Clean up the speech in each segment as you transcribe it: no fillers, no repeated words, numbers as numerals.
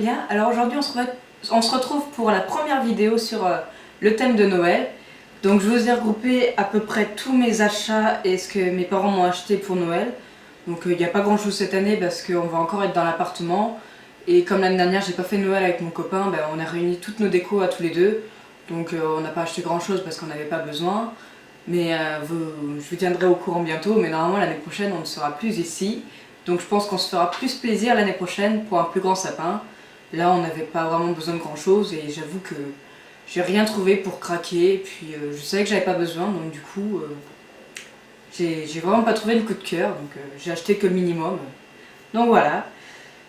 bien. Alors aujourd'hui on se retrouve pour la première vidéo sur le thème de Noël. Donc je vous ai regroupé à peu près tous mes achats et ce que mes parents m'ont acheté pour Noël. Donc il n'y a pas grand chose cette année parce qu'on va encore être dans l'appartement. Et comme l'année dernière j'ai pas fait Noël avec mon copain, on a réuni toutes nos décos à tous les deux. Donc on n'a pas acheté grand chose parce qu'on n'avait pas besoin. Mais je vous tiendrai au courant bientôt, mais normalement l'année prochaine on ne sera plus ici. Donc je pense qu'on se fera plus plaisir l'année prochaine pour un plus grand sapin. Là on n'avait pas vraiment besoin de grand chose et j'avoue que j'ai rien trouvé pour craquer. Et puis je savais que j'avais pas besoin, donc du coup j'ai vraiment pas trouvé le coup de cœur. Donc j'ai acheté que le minimum. Donc voilà.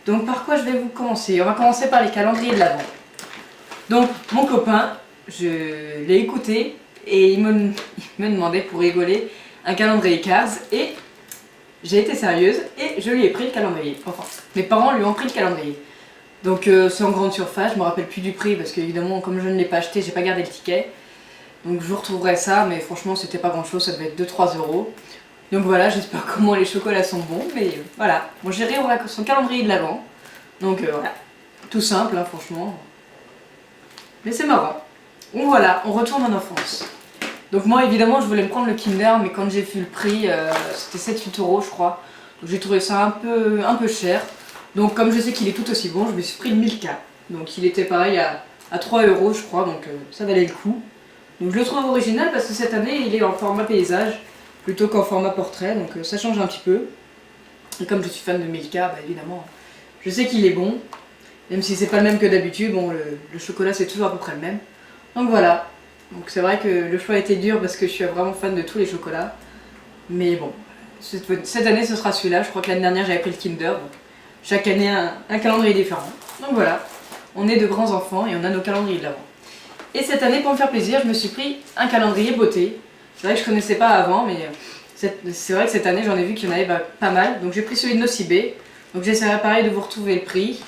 Donc par quoi je vais vous commencer? On va commencer par les calendriers de l'Avent. Donc mon copain, je l'ai écouté et il me demandait pour rigoler un calendrier Cars et j'ai été sérieuse et je lui ai pris le calendrier. Enfin, mes parents lui ont pris le calendrier. Donc c'est en grande surface, je me rappelle plus du prix parce qu'évidemment comme je ne l'ai pas acheté, j'ai pas gardé le ticket. Donc je vous retrouverai ça, mais franchement c'était pas grand chose, ça devait être 2-3 euros. Donc voilà, j'espère comment les chocolats sont bons, mais voilà. Bon, j'ai réouvert son calendrier de l'Avent. Donc voilà, tout simple hein, franchement. Mais c'est marrant. Donc voilà, on retourne en enfance. Donc moi évidemment je voulais me prendre le Kinder, mais quand j'ai vu le prix, c'était 7-8 euros je crois. Donc j'ai trouvé ça un peu cher. Donc comme je sais qu'il est tout aussi bon, je me suis pris le Milka. Donc il était pareil à 3 euros je crois, donc ça valait le coup. Donc je le trouve original parce que cette année il est en format paysage plutôt qu'en format portrait, donc ça change un petit peu. Et comme je suis fan de Milka, évidemment je sais qu'il est bon. Même si c'est pas le même que d'habitude, bon le chocolat c'est toujours à peu près le même. Donc voilà. Donc c'est vrai que le choix était dur parce que je suis vraiment fan de tous les chocolats. Mais bon, cette année ce sera celui-là. Je crois que l'année dernière j'avais pris le Kinder. Donc chaque année un calendrier différent. Donc voilà, on est de grands enfants et on a nos calendriers de l'Avent. Et cette année pour me faire plaisir, je me suis pris un calendrier beauté. C'est vrai que je connaissais pas avant, mais c'est vrai que cette année j'en ai vu qu'il y en avait pas mal. Donc j'ai pris celui de Nocibé. Donc j'essaierai pareil de vous retrouver le prix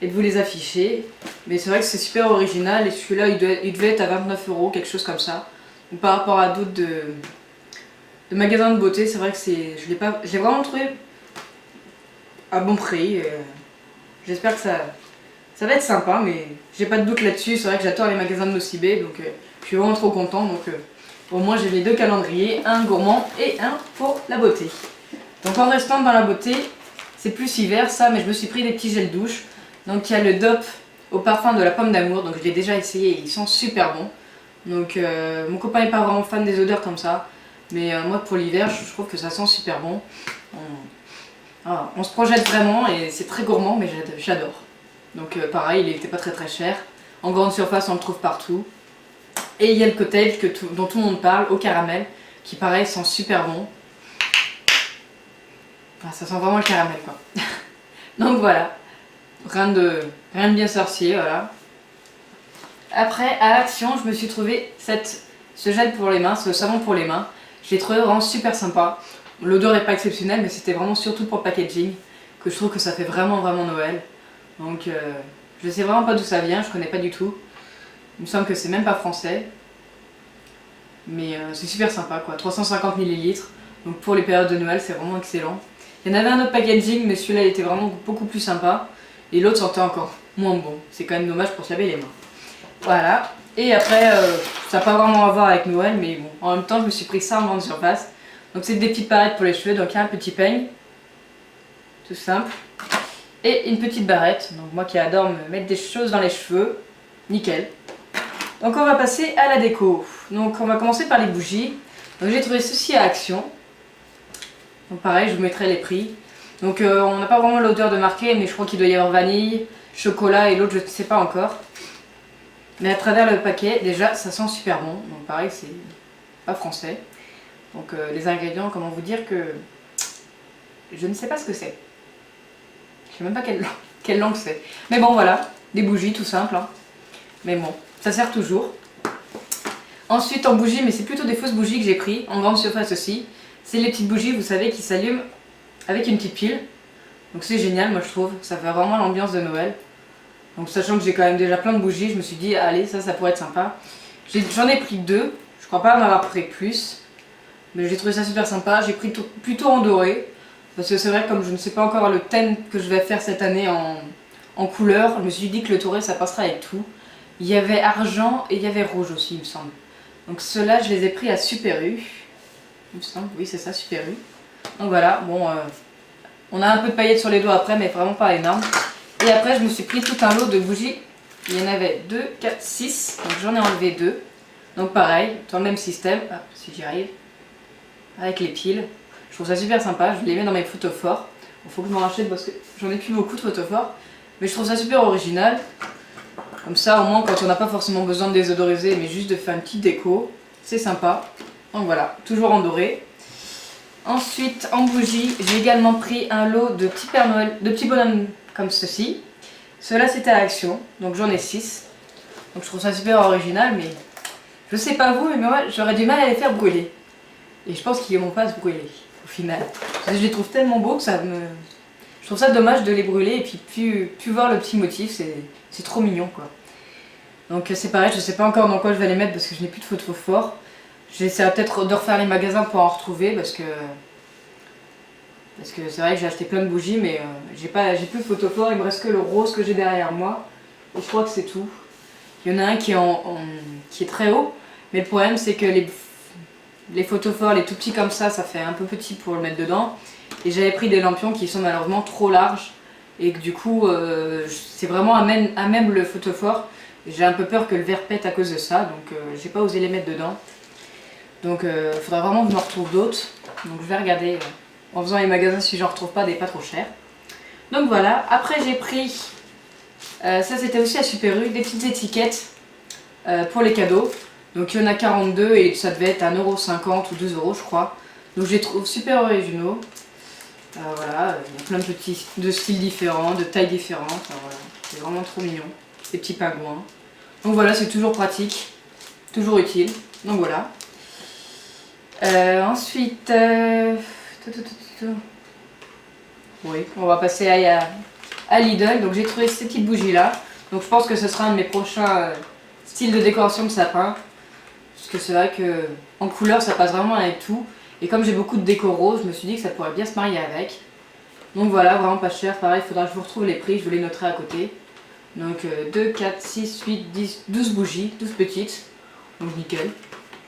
et de vous les afficher. Mais c'est vrai que c'est super original et celui-là il devait être à 29 euros, quelque chose comme ça. Donc, par rapport à d'autres de magasins de beauté, c'est vrai que je l'ai vraiment trouvé à bon prix. J'espère que ça va être sympa, mais j'ai pas de doute là-dessus. C'est vrai que j'adore les magasins de Nocibé, donc je suis vraiment trop content. Donc au moins j'ai les deux calendriers, un gourmand et un pour la beauté. Donc en restant dans la beauté, c'est plus hiver ça, mais je me suis pris des petits gels douche. Donc il y a le DOP au parfum de la pomme d'amour, donc je l'ai déjà essayé et ils sont super bons. Donc mon copain n'est pas vraiment fan des odeurs comme ça, mais moi pour l'hiver je trouve que ça sent super bon. On se projette vraiment et c'est très gourmand, mais j'adore. Donc pareil, il n'était pas très cher. En grande surface on le trouve partout. Et il y a le cottage dont tout le monde parle, au caramel, qui pareil sent super bon. Enfin, ça sent vraiment le caramel quoi. Donc voilà. Rien de bien sorcier, voilà. Après, à Action, je me suis trouvé ce gel pour les mains, ce savon pour les mains. Je l'ai trouvé vraiment super sympa. L'odeur n'est pas exceptionnelle, mais c'était vraiment surtout pour le packaging que je trouve que ça fait vraiment Noël. Donc, je sais vraiment pas d'où ça vient, je connais pas du tout. Il me semble que c'est même pas français. Mais c'est super sympa quoi, 350 ml. Donc pour les périodes de Noël, c'est vraiment excellent. Il y en avait un autre packaging, mais celui-là il était vraiment beaucoup plus sympa. Et l'autre sentait encore moins bon. C'est quand même dommage pour se laver les mains. Voilà. Et après, ça n'a pas vraiment à voir avec Noël, mais bon, en même temps, je me suis pris ça en grande surface. Donc c'est des petites barrettes pour les cheveux. Donc il y a un petit peigne, tout simple, et une petite barrette. Donc moi qui adore me mettre des choses dans les cheveux, nickel. Donc on va passer à la déco. Donc on va commencer par les bougies. Donc j'ai trouvé ceci à Action. Donc pareil, je vous mettrai les prix. Donc on n'a pas vraiment l'odeur de marqué, mais je crois qu'il doit y avoir vanille, chocolat et l'autre je ne sais pas encore. Mais à travers le paquet, déjà ça sent super bon. Donc pareil, c'est pas français. Donc les ingrédients, comment vous dire que je ne sais pas ce que c'est. Je sais même pas quelle langue c'est. Mais bon voilà, des bougies tout simple. Hein. Mais bon, ça sert toujours. Ensuite en bougies, mais c'est plutôt des fausses bougies que j'ai pris, en grande surface aussi. C'est les petites bougies, vous savez, qui s'allument avec une petite pile. Donc c'est génial, moi je trouve. Ça fait vraiment l'ambiance de Noël. Donc sachant que j'ai quand même déjà plein de bougies, je me suis dit, allez, ça pourrait être sympa. J'en ai pris deux. Je crois pas en avoir pris plus. Mais j'ai trouvé ça super sympa. J'ai pris plutôt en doré. Parce que c'est vrai que comme je ne sais pas encore le thème que je vais faire cette année en couleur. Je me suis dit que le touré ça passera avec tout. Il y avait argent et il y avait rouge aussi, il me semble. Donc ceux-là, je les ai pris à Super U. Il me semble, oui c'est ça, Super U. Donc voilà, bon, on a un peu de paillettes sur les doigts après, mais vraiment pas énorme. Et après, je me suis pris tout un lot de bougies. Il y en avait 2, 4, 6. Donc j'en ai enlevé 2. Donc pareil, dans le même système. Hop, si j'y arrive. Avec les piles. Je trouve ça super sympa. Je les mets dans mes photophores. Il faut que je m'en rachète parce que j'en ai plus beaucoup de photophores. Mais je trouve ça super original. Comme ça, au moins, quand on n'a pas forcément besoin de désodoriser, mais juste de faire une petite déco, c'est sympa. Donc voilà, toujours en doré. Ensuite, en bougie, j'ai également pris un lot de petits Père Noël, de petits bonhommes comme ceci. Ceux-là, c'était à Action, donc j'en ai 6. Donc je trouve ça super original, mais je sais pas vous, mais moi, j'aurais du mal à les faire brûler. Et je pense qu'ils vont pas se brûler, au final. Parce que je les trouve tellement beaux que ça me... Je trouve ça dommage de les brûler et puis plus voir le petit motif, c'est trop mignon quoi. Donc c'est pareil, je sais pas encore dans quoi je vais les mettre parce que je n'ai plus de photophores. J'essaierai peut-être de refaire les magasins pour en retrouver parce que c'est vrai que j'ai acheté plein de bougies mais j'ai plus de photophores, il me reste que le rose que j'ai derrière moi. Et je crois que c'est tout. Il y en a un qui est très haut, mais le problème c'est que les photophores, les tout petits comme ça fait un peu petit pour le mettre dedans. Et j'avais pris des lampions qui sont malheureusement trop larges et que du coup c'est vraiment à même le photophore. J'ai un peu peur que le verre pète à cause de ça, donc j'ai pas osé les mettre dedans. Donc il faudra vraiment que je me retrouve d'autres. Donc je vais regarder en faisant les magasins si j'en retrouve pas des pas trop chers. Donc voilà, après j'ai pris, ça c'était aussi à Super U, des petites étiquettes pour les cadeaux. Donc il y en a 42 et ça devait être 1,50€ ou 2€ je crois. Donc je les trouve super originaux. Voilà, il y a plein de styles différents, de tailles différentes. Voilà. C'est vraiment trop mignon, ces petits pingouins. Donc voilà, c'est toujours pratique, toujours utile. Donc voilà. Ensuite, oui, on va passer à Lidl. Donc j'ai trouvé ces petites bougies là. Donc je pense que ce sera un de mes prochains styles de décoration de sapin. Parce que c'est vrai que en couleur ça passe vraiment avec tout. Et comme j'ai beaucoup de déco rose, je me suis dit que ça pourrait bien se marier avec. Donc voilà, vraiment pas cher. Pareil, il faudra que je vous retrouve les prix, je vous les noterai à côté. Donc 2, 4, 6, 8, 10, 12 bougies, 12 petites. Donc nickel,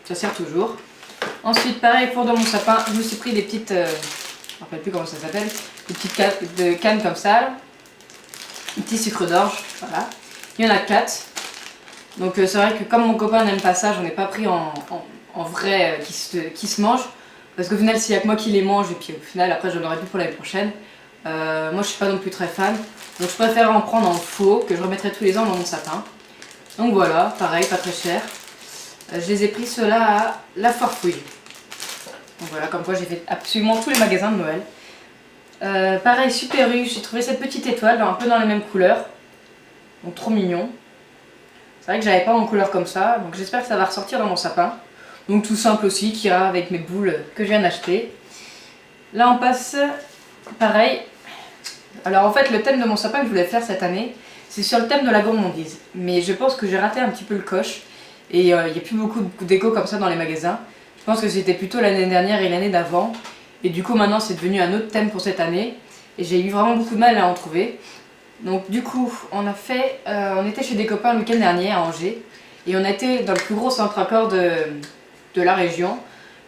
ça sert toujours. Ensuite, pareil, pour dans mon sapin, je me suis pris des petites... je ne me rappelle plus comment ça s'appelle. Des petites cannes comme ça. Là. Un petit sucre d'orge, voilà. Il y en a 4. Donc c'est vrai que comme mon copain n'aime pas ça, j'en ai pas pris en vrai qui se mange. Parce qu'au final, s'il n'y a que moi qui les mange, et puis au final, après, je n'en aurai plus pour l'année prochaine. Moi, je suis pas non plus très fan. Donc je préfère en prendre en faux, que je remettrai tous les ans dans mon sapin. Donc voilà, pareil, pas très cher. Je les ai pris ceux-là à La Farfouille. Donc voilà, comme quoi j'ai fait absolument tous les magasins de Noël. Pareil, Super U, j'ai trouvé cette petite étoile, un peu dans les mêmes couleurs. Donc trop mignon. C'est vrai que j'avais pas en couleur comme ça, donc j'espère que ça va ressortir dans mon sapin. Donc tout simple aussi, qui ira avec mes boules que je viens d'acheter. Là on passe, pareil. Alors en fait le thème de mon sapin que je voulais faire cette année, c'est sur le thème de la gourmandise. Mais je pense que j'ai raté un petit peu le coche. Et il n'y a plus beaucoup de déco comme ça dans les magasins. Je pense que c'était plutôt l'année dernière et l'année d'avant. Et du coup maintenant c'est devenu un autre thème pour cette année. Et j'ai eu vraiment beaucoup de mal à en trouver. Donc du coup on était chez des copains le week-end dernier à Angers. Et on a été dans le plus gros centre-accord de la région,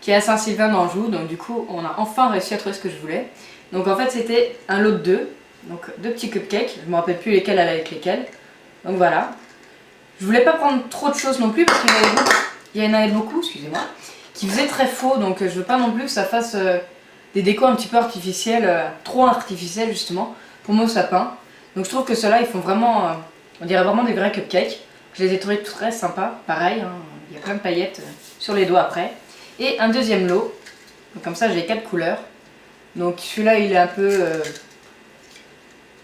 qui est à Saint-Sylvain d'Anjou. Donc du coup on a enfin réussi à trouver ce que je voulais. Donc en fait c'était un lot de 2. Donc 2 petits cupcakes, je ne me rappelle plus lesquels aller avec lesquels. Donc voilà. Je voulais pas prendre trop de choses non plus parce qu'il y en avait beaucoup, excusez-moi, qui faisaient très faux. Donc je veux pas non plus que ça fasse des décos un petit peu artificielles, trop artificielles justement, pour mon sapin. Donc je trouve que ceux-là ils font vraiment, on dirait vraiment des vrais cupcakes. Je les ai trouvés très sympas, pareil, hein, il y a plein de paillettes sur les doigts après. Et un deuxième lot, donc comme ça j'ai 4 couleurs. Donc celui-là il est un peu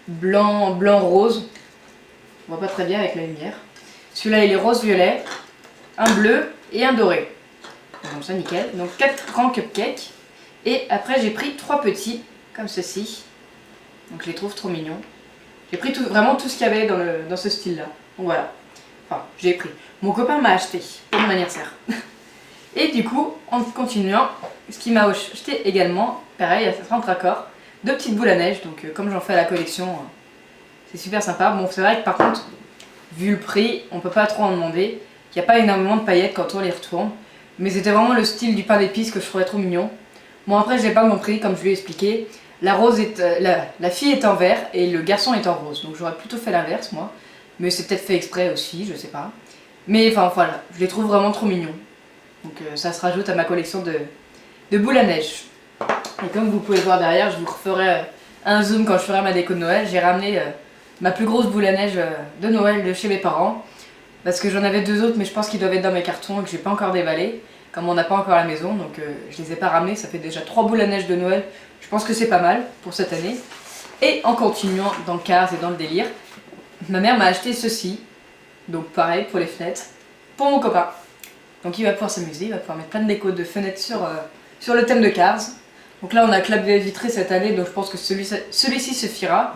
blanc-rose, on voit pas très bien avec la lumière. Celui-là il est rose-violet, un bleu et un doré. Comme ça nickel. Donc 4 grands cupcakes. Et après j'ai pris 3 petits, comme ceci. Donc je les trouve trop mignons. J'ai pris vraiment tout ce qu'il y avait dans ce style-là. Donc voilà. Enfin, j'ai pris. Mon copain m'a acheté pour mon anniversaire. Et du coup, en continuant, ce qu'il m'a acheté également, pareil, à ce centre accord, 2 petites boules à neige. Donc comme j'en fais à la collection, C'est super sympa. Bon, c'est vrai que par contre, vu le prix, on peut pas trop en demander. Il n'y a pas énormément de paillettes quand on les retourne. Mais c'était vraiment le style du pain d'épices que je trouvais trop mignon. Bon, après, j'ai pas compris, comme je lui ai expliqué. La fille est en vert et le garçon est en rose. Donc j'aurais plutôt fait l'inverse, moi. Mais c'est peut-être fait exprès aussi, je sais pas. Mais enfin, voilà, je les trouve vraiment trop mignons. Donc ça se rajoute à ma collection de boules à neige. Et comme vous pouvez voir derrière, je vous referai un zoom quand je ferai ma déco de Noël. J'ai ramené ma plus grosse boule à neige de Noël de chez mes parents. Parce que j'en avais 2 autres, mais je pense qu'ils doivent être dans mes cartons et que j'ai pas encore déballé. Comme on n'a pas encore la maison, donc je les ai pas ramenés. Ça fait déjà 3 boules à neige de Noël. Je pense que c'est pas mal pour cette année. Et en continuant dans le Cars et dans le délire, ma mère m'a acheté ceci. Donc pareil pour les fenêtres, pour mon copain. Donc il va pouvoir s'amuser, il va pouvoir mettre plein de déco de fenêtres sur le thème de Cars. Donc là on a clap vitré cette année, donc je pense que celui-ci suffira.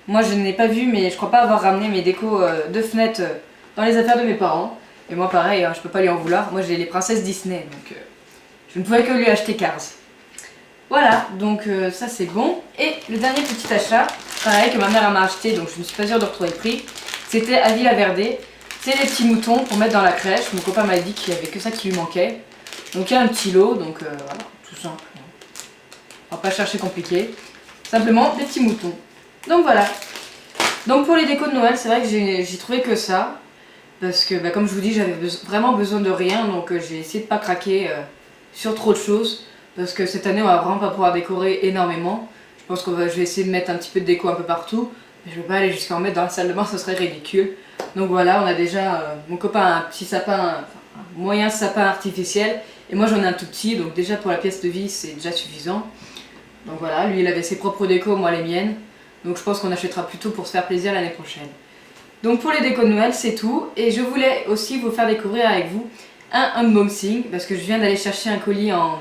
Moi je n'ai pas vu, mais je crois pas avoir ramené mes décos de fenêtres dans les affaires de mes parents. Et moi pareil, hein, je peux pas lui en vouloir. Moi j'ai les princesses Disney, donc je ne pouvais que lui acheter Cars. Voilà, donc ça c'est bon. Et le dernier petit achat, pareil que ma mère m'a acheté, donc je ne suis pas sûre de retrouver le prix. C'était à Villa Verde. C'est les petits moutons pour mettre dans la crèche. Mon copain m'a dit qu'il n'y avait que ça qui lui manquait. Donc il y a un petit lot, donc voilà, tout simple. On va pas chercher compliqué. Simplement des petits moutons. Donc voilà. Donc pour les décos de Noël, c'est vrai que j'ai trouvé que ça. Parce que comme je vous dis, j'avais vraiment besoin de rien. Donc j'ai essayé de pas craquer sur trop de choses. Parce que cette année, on va vraiment pas pouvoir décorer énormément. Je pense que je vais essayer de mettre un petit peu de déco un peu partout. Mais je ne vais pas aller jusqu'à en mettre dans la salle de bain, ce serait ridicule. Donc voilà, on a déjà, mon copain a un petit sapin, un moyen sapin artificiel. Et moi j'en ai un tout petit, donc déjà pour la pièce de vie c'est déjà suffisant. Donc voilà, lui il avait ses propres décos, moi les miennes. Donc je pense qu'on achètera plutôt pour se faire plaisir l'année prochaine. Donc pour les décos de Noël c'est tout. Et je voulais aussi vous faire découvrir avec vous un unboxing. Parce que je viens d'aller chercher un colis à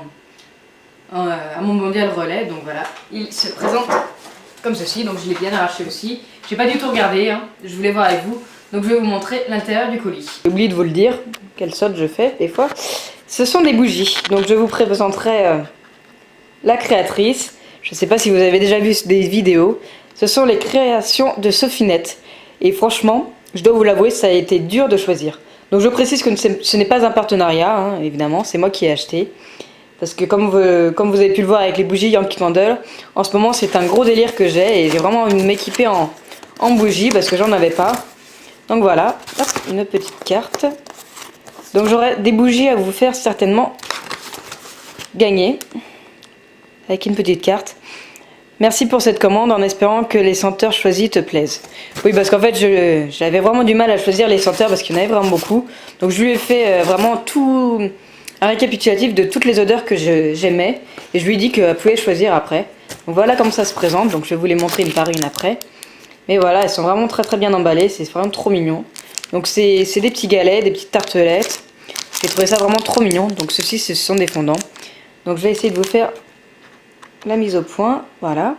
mon mondial relais. Donc voilà, il se présente comme ceci, donc je l'ai bien arraché aussi. J'ai pas du tout regardé, hein. Je voulais voir avec vous. Donc je vais vous montrer l'intérieur du colis. J'ai oublié de vous le dire, quelle sorte je fais des fois. Ce sont des bougies, donc je vous présenterai la créatrice. Je sais pas si vous avez déjà vu des vidéos. Ce sont les créations de Sophinette. Et franchement, je dois vous l'avouer, ça a été dur de choisir. Donc je précise que ce n'est pas un partenariat, hein, évidemment, c'est moi qui ai acheté. Parce que comme vous avez pu le voir avec les bougies Yankee Candle, en ce moment c'est un gros délire que j'ai et j'ai vraiment envie de m'équiper en bougies parce que j'en avais pas. Donc voilà, hop, une petite carte. Donc j'aurai des bougies à vous faire certainement gagner avec une petite carte. Merci pour cette commande en espérant que les senteurs choisies te plaisent. Oui, parce qu'en fait j'avais vraiment du mal à choisir les senteurs parce qu'il y en avait vraiment beaucoup. Donc je lui ai fait vraiment tout... un récapitulatif de toutes les odeurs que j'aimais et je lui ai dit qu'elle pouvait choisir après. Donc voilà comment ça se présente, donc je vais vous les montrer une par une après. Mais voilà, elles sont vraiment très bien emballées, c'est vraiment trop mignon. Donc c'est des petits galets, des petites tartelettes. J'ai trouvé ça vraiment trop mignon, donc ceux-ci ce sont des fondants. Donc je vais essayer de vous faire la mise au point, voilà.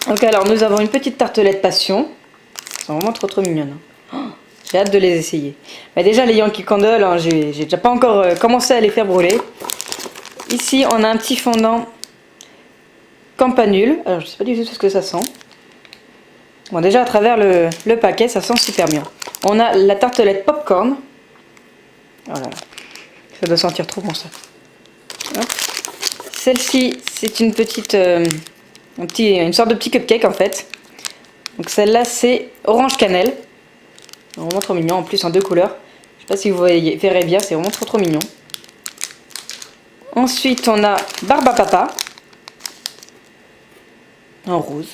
Donc alors nous avons une petite tartelette passion. Elles sont vraiment trop mignonnes. J'ai hâte de les essayer. Mais déjà les Yankee Candle, hein, j'ai déjà pas encore commencé à les faire brûler. Ici on a un petit fondant campanule. Alors je sais pas du tout ce que ça sent. Bon déjà à travers le paquet ça sent super bien. On a la tartelette popcorn. Oh là là. Ça doit sentir trop bon ça. Celle-ci c'est une petite... une sorte de petit cupcake en fait. Donc celle-là c'est orange cannelle. Vraiment trop mignon, en plus en 2 couleurs. Je sais pas si vous verrez bien, c'est vraiment trop mignon. Ensuite on a Barbe à Papa en rose.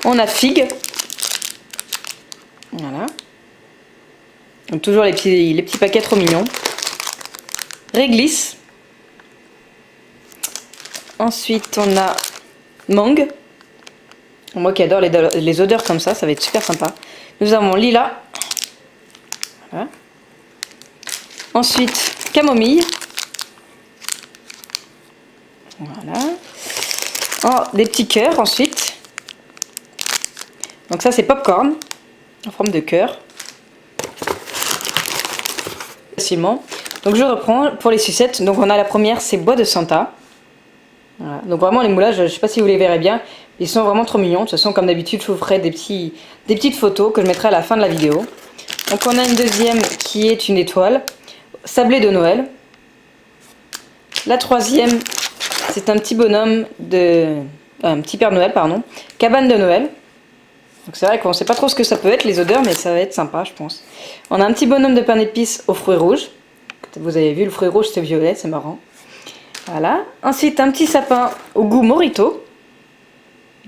On a Figue. Voilà. Donc toujours les petits paquets trop mignons. Réglisse. Ensuite on a Mangue. Moi qui adore les odeurs comme ça va être super sympa. Nous avons Lilas. Voilà. Ensuite, camomille. Voilà. Oh, des petits cœurs ensuite. Donc ça c'est popcorn en forme de cœur. Facilement. Donc je reprends pour les sucettes. Donc on a la première, c'est bois de Santa. Voilà. Donc vraiment les moulages, je ne sais pas si vous les verrez bien, Ils sont vraiment trop mignons. De toute façon, comme d'habitude, je vous ferai des petites photos que je mettrai à la fin de la vidéo. Donc on a une deuxième qui est une étoile, sablée de Noël. La troisième, c'est un petit bonhomme un petit Père Noël, pardon, cabane de Noël. Donc c'est vrai qu'on ne sait pas trop ce que ça peut être, les odeurs, mais ça va être sympa, je pense. On a un petit bonhomme de pain d'épices aux fruits rouges. Vous avez vu, le fruit rouge, c'est violet, c'est marrant. Voilà. Ensuite, un petit sapin au goût Morito.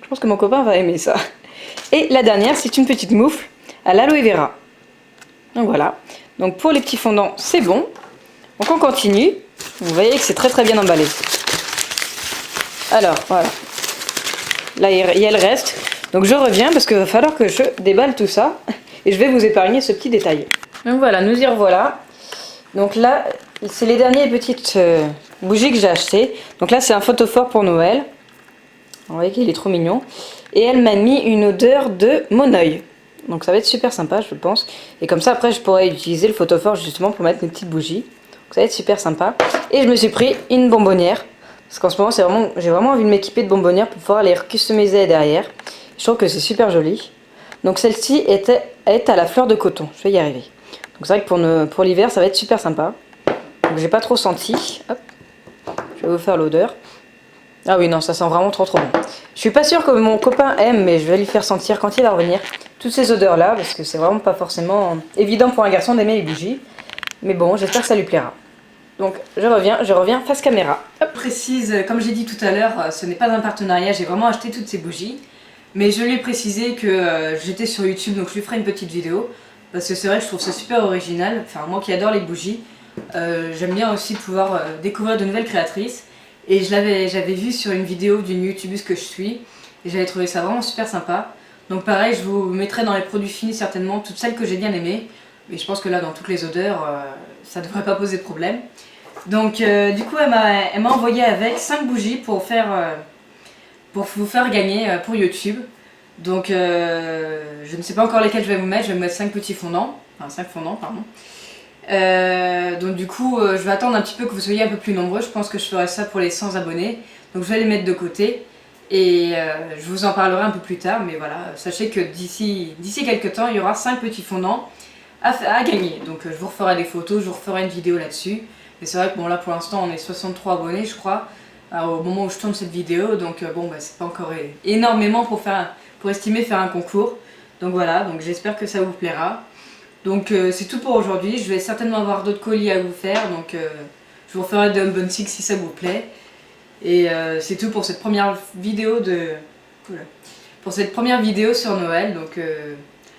Je pense que mon copain va aimer ça. Et la dernière, c'est une petite moufle à l'aloe vera. Donc voilà. Donc pour les petits fondants, c'est bon. Donc on continue. Vous voyez que c'est très très bien emballé. Alors, voilà. Là, il y a le reste. Donc je reviens parce qu'il va falloir que je déballe tout ça. Et je vais vous épargner ce petit détail. Donc voilà, nous y revoilà. Donc là, c'est les dernières petites bougies que j'ai achetées. Donc là, c'est un photophore pour Noël. Vous voyez qu'il est trop mignon. Et elle m'a mis une odeur de Moneuil. Donc ça va être super sympa, je pense. Et comme ça, après, je pourrais utiliser le photophore justement pour mettre mes petites bougies. Donc ça va être super sympa. Et je me suis pris une bonbonnière. Parce qu'en ce moment, j'ai vraiment envie de m'équiper de bonbonnières pour pouvoir les customiser derrière. Je trouve que c'est super joli. Donc celle-ci est à la fleur de coton. Je vais y arriver. Donc c'est vrai que pour l'hiver, ça va être super sympa. Donc j'ai pas trop senti. Hop. Je vais vous faire l'odeur. Ah oui, non, ça sent vraiment trop trop bon. Je suis pas sûre que mon copain aime, mais je vais lui faire sentir quand il va revenir toutes ces odeurs là, parce que c'est vraiment pas forcément évident pour un garçon d'aimer les bougies. Mais bon, j'espère que ça lui plaira. Donc je reviens face caméra. Hop. Je précise, comme j'ai dit tout à l'heure, ce n'est pas un partenariat, j'ai vraiment acheté toutes ces bougies. Mais je lui ai précisé que j'étais sur YouTube, donc je lui ferai une petite vidéo. Parce que c'est vrai que je trouve ça super original. Enfin, moi qui adore les bougies, j'aime bien aussi pouvoir découvrir de nouvelles créatrices. Et j'avais vu sur une vidéo d'une youtubeuse que je suis. Et j'avais trouvé ça vraiment super sympa. Donc pareil, je vous mettrai dans les produits finis certainement toutes celles que j'ai bien aimées. Mais je pense que là, dans toutes les odeurs, ça ne devrait pas poser de problème. Donc du coup, elle m'a envoyé avec 5 bougies pour vous faire gagner pour YouTube. Donc je ne sais pas encore lesquels je vais vous mettre. Je vais vous mettre 5 petits fondants. Enfin 5 fondants, pardon. Donc du coup, je vais attendre un petit peu que vous soyez un peu plus nombreux. Je pense que je ferai ça pour les 100 abonnés. Donc je vais les mettre de côté. Et je vous en parlerai un peu plus tard. Mais voilà, sachez que d'ici quelques temps, il y aura 5 petits fondants à gagner. Donc je vous referai des photos, je vous referai une vidéo là-dessus. Et c'est vrai que bon là pour l'instant on est 63 abonnés je crois. Au moment où je tourne cette vidéo. Donc bon bah c'est pas encore énormément pour estimer faire un concours. Donc voilà, donc j'espère que ça vous plaira. Donc c'est tout pour aujourd'hui. Je vais certainement avoir d'autres colis à vous faire. Donc je vous referai de unboxing si ça vous plaît. Et c'est tout pour cette première vidéo sur Noël. Donc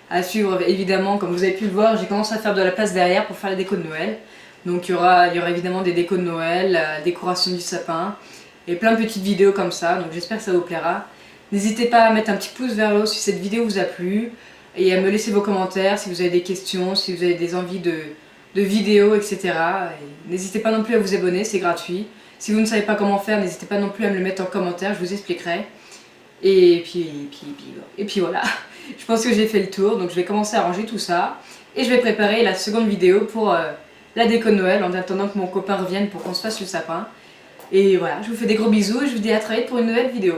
à suivre évidemment, comme vous avez pu le voir, j'ai commencé à faire de la place derrière pour faire les décos de Noël. Donc il y aura évidemment des décos de Noël, la décoration du sapin et plein de petites vidéos comme ça. Donc j'espère que ça vous plaira. N'hésitez pas à mettre un petit pouce vers le haut si cette vidéo vous a plu et à me laisser vos commentaires si vous avez des questions, si vous avez des envies de vidéos, etc. N'hésitez pas non plus à vous abonner, c'est gratuit. Si vous ne savez pas comment faire, n'hésitez pas non plus à me le mettre en commentaire, je vous expliquerai. Et puis voilà, je pense que j'ai fait le tour, donc je vais commencer à ranger tout ça. Et je vais préparer la seconde vidéo pour la déco de Noël, en attendant que mon copain revienne pour qu'on se fasse le sapin. Et voilà, je vous fais des gros bisous et je vous dis à très vite pour une nouvelle vidéo.